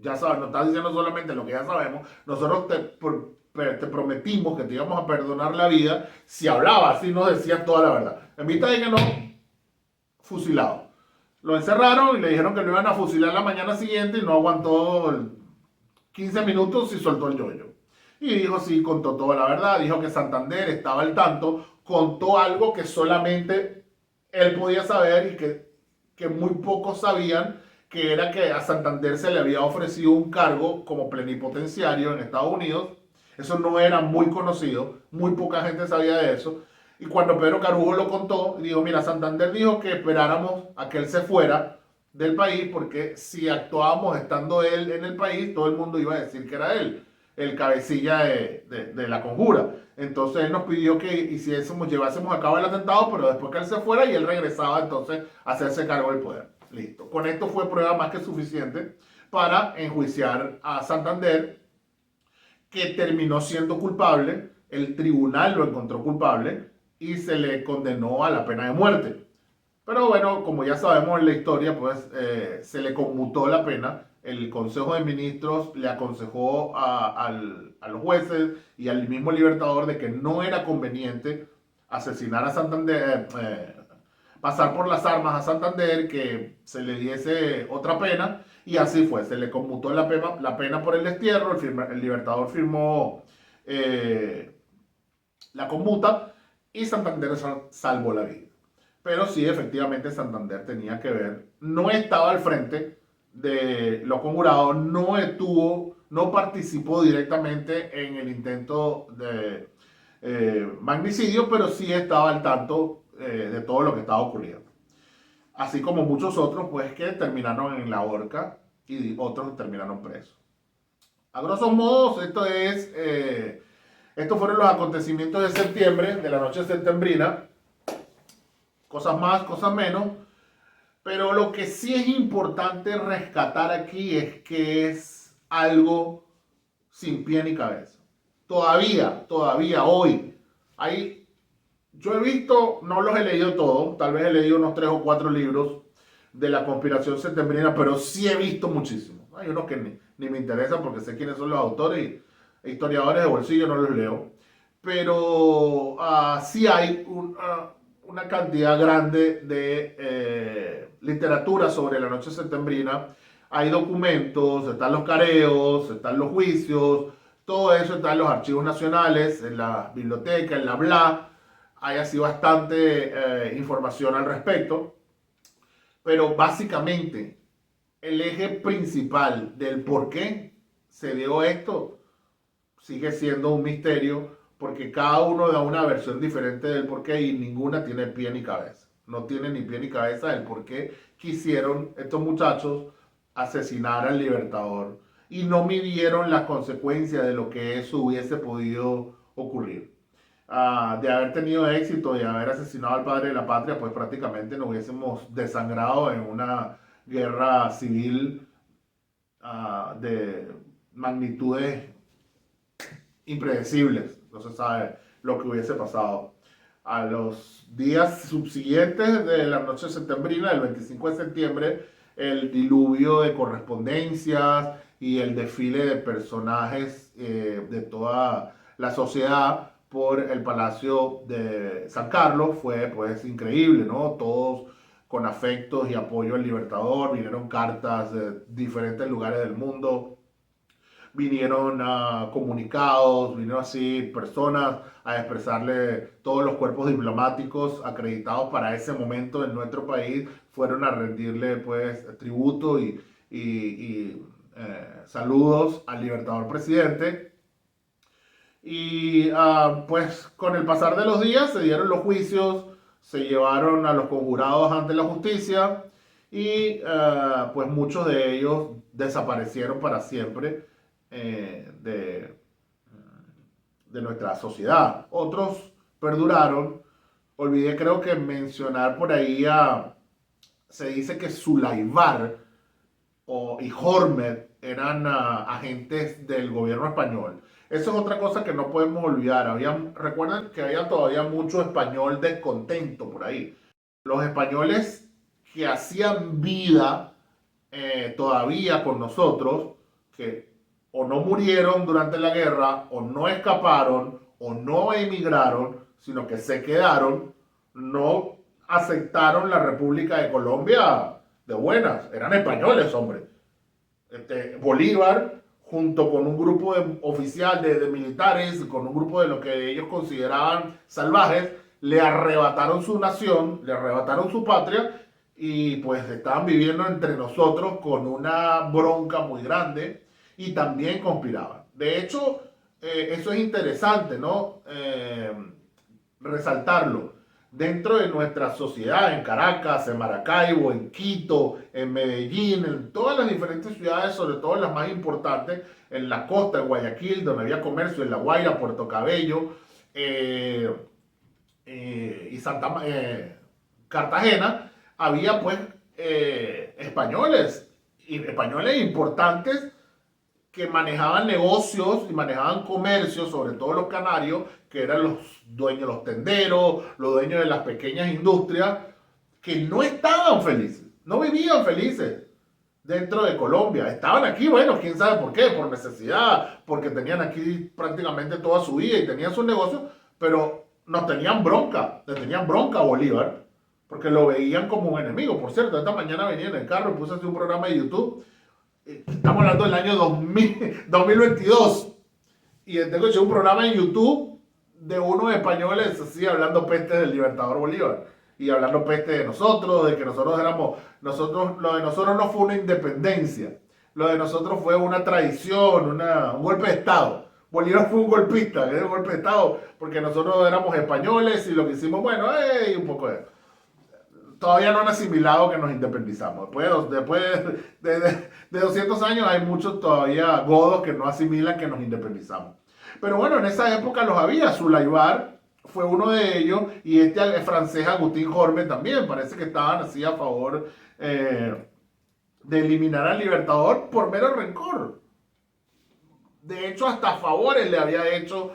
ya sabes, no estás diciendo solamente lo que ya sabemos, nosotros te prometimos que te íbamos a perdonar la vida si hablabas, si nos decías toda la verdad. En vista de que no, fusilado. Lo encerraron y le dijeron que lo iban a fusilar la mañana siguiente y no aguantó 15 minutos y soltó el yoyo. Y dijo, sí, contó toda la verdad, dijo que Santander estaba al tanto, contó algo que solamente él podía saber y que muy pocos sabían, que era que a Santander se le había ofrecido un cargo como plenipotenciario en Estados Unidos. Eso no era muy conocido, muy poca gente sabía de eso. Y cuando Pedro Carujo lo contó, dijo, mira, Santander dijo que esperáramos a que él se fuera del país, porque si actuábamos estando él en el país, todo el mundo iba a decir que era él, el cabecilla de la conjura. Entonces él nos pidió que llevásemos a cabo el atentado, pero después que él se fuera y él regresaba entonces a hacerse cargo del poder. Listo. Con esto fue prueba más que suficiente para enjuiciar a Santander, que terminó siendo culpable. El tribunal lo encontró culpable y se le condenó a la pena de muerte. Pero bueno, como ya sabemos en la historia, pues se le conmutó la pena. El Consejo de Ministros le aconsejó a los jueces y al mismo Libertador de que no era conveniente asesinar a Santander, pasar por las armas a Santander, que se le diese otra pena, y así fue. Se le conmutó la pena por el destierro. El Libertador firmó la conmuta y Santander salvó la vida. Pero sí, efectivamente, Santander tenía que ver. No estaba al frente de los conjurados, no participó directamente en el intento de magnicidio, pero sí estaba al tanto de todo lo que estaba ocurriendo. Así como muchos otros, pues, que terminaron en la horca y otros terminaron presos. A grosso modo, estos fueron los acontecimientos de septiembre, de la noche septembrina. Cosas más, cosas menos. Pero lo que sí es importante rescatar aquí es que es algo sin pie ni cabeza. Todavía hoy, yo he visto, no los he leído todos, tal vez he leído unos 3 o 4 libros de la conspiración septembrina, pero sí he visto muchísimos. Hay unos que ni me interesan porque sé quiénes son los autores y historiadores de bolsillo no los leo. Pero sí hay una cantidad grande de literatura sobre la noche septembrina. Hay documentos, están los careos, están los juicios, todo eso está en los archivos nacionales, en la biblioteca, en la BLA. Hay así bastante información al respecto. Pero básicamente, el eje principal del por qué se dio esto sigue siendo un misterio, porque cada uno da una versión diferente del por qué y ninguna tiene pie ni cabeza. No tiene ni pie ni cabeza del por qué quisieron estos muchachos asesinar al Libertador y no midieron las consecuencias de lo que eso hubiese podido ocurrir. De haber tenido éxito y haber asesinado al padre de la patria, pues prácticamente nos hubiésemos desangrado en una guerra civil de magnitudes impredecibles. No se sabe lo que hubiese pasado. A los días subsiguientes de la noche septembrina, del 25 de septiembre, el diluvio de correspondencias y el desfile de personajes de toda la sociedad por el Palacio de San Carlos fue pues increíble, ¿no? Todos con afectos y apoyo al Libertador, vinieron cartas de diferentes lugares del mundo, vinieron comunicados, vinieron así personas a expresarle, todos los cuerpos diplomáticos acreditados para ese momento en nuestro país fueron a rendirle pues tributo y saludos al Libertador presidente. Y pues con el pasar de los días se dieron los juicios, se llevaron a los conjurados ante la justicia y pues muchos de ellos desaparecieron para siempre de nuestra sociedad. Otros perduraron. Olvidé, creo que mencionar por ahí se dice que Sulaivar y Hormet eran agentes del gobierno español. Eso es otra cosa que no podemos olvidar. Recuerden que había todavía mucho español descontento por ahí. Los españoles que hacían vida todavía con nosotros, que o no murieron durante la guerra, o no escaparon, o no emigraron, sino que se quedaron, no aceptaron la República de Colombia de buenas. Eran españoles, hombre. Bolívar, junto con un grupo oficial de militares, con un grupo de lo que ellos consideraban salvajes, le arrebataron su nación, le arrebataron su patria y pues estaban viviendo entre nosotros con una bronca muy grande y también conspiraban. De hecho, eso es interesante, ¿no? Resaltarlo. Dentro de nuestra sociedad, en Caracas, en Maracaibo, en Quito, en Medellín, en todas las diferentes ciudades, sobre todo las más importantes, en la costa, en Guayaquil, donde había comercio, en La Guaira, Puerto Cabello y Cartagena, había pues españoles, y españoles importantes que manejaban negocios y manejaban comercios, sobre todo los canarios, que eran los dueños, los tenderos, los dueños de las pequeñas industrias, que no estaban felices, no vivían felices dentro de Colombia. Estaban aquí, bueno, quién sabe por qué, por necesidad, porque tenían aquí prácticamente toda su vida y tenían sus negocios, pero nos tenían bronca, le tenían bronca a Bolívar, porque lo veían como un enemigo. Por cierto, esta mañana venía en el carro y puse a hacer un programa de YouTube. Estamos hablando del año 2022. Y tengo hecho un programa en YouTube de unos españoles así hablando peste del Libertador Bolívar. Y hablando peste de nosotros, de que nosotros éramos, lo de nosotros no fue una independencia. Lo de nosotros fue una traición, un golpe de Estado. Bolívar fue un golpista, que era un golpe de Estado, porque nosotros éramos españoles y lo que hicimos, bueno, un poco de... Todavía no han asimilado que nos independizamos. Después de 200 años hay muchos todavía godos que no asimilan que nos independizamos. Pero bueno, en esa época los había. Sulaybar fue uno de ellos y este francés Agustín Jorme también. Parece que estaban así a favor de eliminar al Libertador por mero rencor. De hecho, hasta favores le había hecho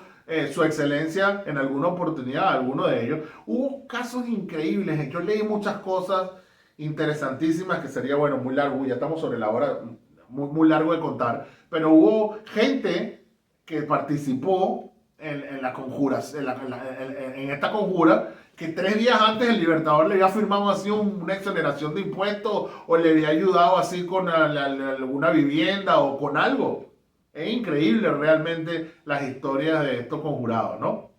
su excelencia en alguna oportunidad a alguno de ellos. Hubo casos increíbles. Yo leí muchas cosas interesantísimas que sería, bueno, muy largo. Ya estamos sobre la hora, muy largo de contar. Pero hubo gente que participó en la conjura, en esta conjura, que 3 días antes el Libertador le había firmado así una exoneración de impuestos o le había ayudado así con alguna vivienda o con algo. Es increíble realmente las historias de estos conjurados, ¿no?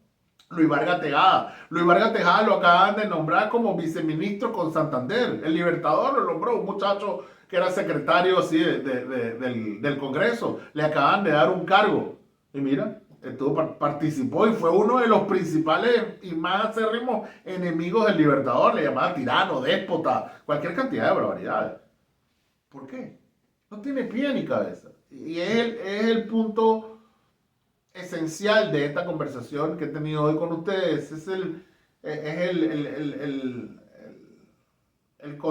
Luis Vargas Tejada. Luis Vargas Tejada lo acaban de nombrar como viceministro con Santander. El Libertador lo nombró, un muchacho que era secretario así del Congreso. Le acaban de dar un cargo. Y mira, participó y fue uno de los principales y más acérrimos enemigos del Libertador. Le llamaba tirano, déspota, cualquier cantidad de barbaridades. ¿Por qué? No tiene pie ni cabeza. Y es el punto esencial de esta conversación que he tenido hoy con ustedes.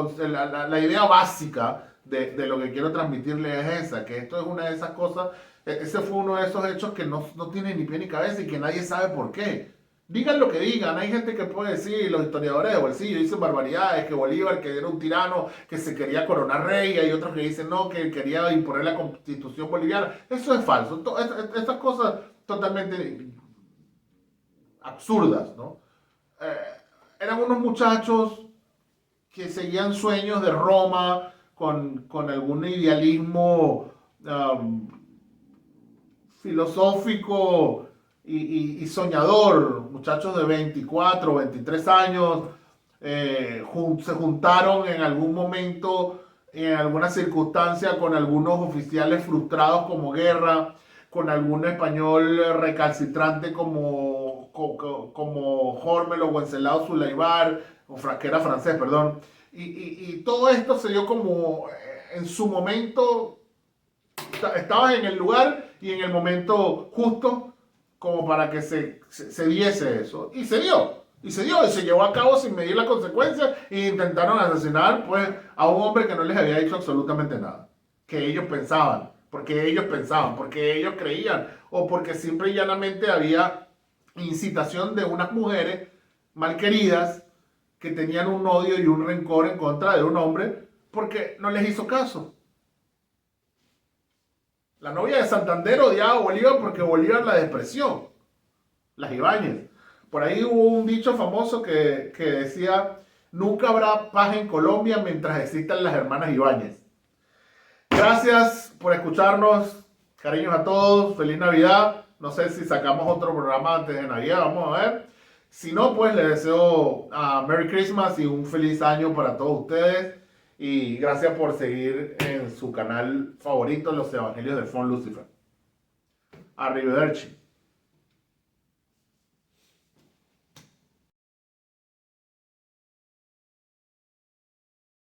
La idea básica de lo que quiero transmitirles es esa, que esto es una de esas cosas, ese fue uno de esos hechos que no tiene ni pie ni cabeza y que nadie sabe por qué. Digan lo que digan, hay gente que puede decir, los historiadores de bolsillo dicen barbaridades, que Bolívar que era un tirano, que se quería coronar rey, hay otros que dicen no, que quería imponer la constitución boliviana. Eso es falso, estas cosas totalmente absurdas, ¿no? Eran unos muchachos que seguían sueños de Roma con algún idealismo filosófico y soñador, muchachos de 24, 23 años, se juntaron en algún momento, en alguna circunstancia, con algunos oficiales frustrados como Guerra, con algún español recalcitrante como Jormel o Wenceslao Sulaybar, que era francés, perdón. Y todo esto se dio como en su momento, estabas en el lugar y en el momento justo como para que se diese eso. Y se dio. Y se llevó a cabo sin medir las consecuencias e intentaron asesinar pues, a un hombre que no les había dicho absolutamente nada. Que ellos pensaban, porque ellos creían, o porque simple y llanamente había incitación de unas mujeres malqueridas que tenían un odio y un rencor en contra de un hombre porque no les hizo caso. La novia de Santander odiaba a Bolívar porque Bolívar la despreció. Las Ibáñez. Por ahí hubo un dicho famoso que decía, nunca habrá paz en Colombia mientras existan las hermanas Ibáñez. Gracias por escucharnos. Cariños a todos. Feliz Navidad. No sé si sacamos otro programa antes de Navidad. Vamos a ver. Si no, pues les deseo Merry Christmas y un feliz año para todos ustedes. Y gracias por seguir en su canal favorito, Los Evangelios de Fon Lucifer. Arrivederci.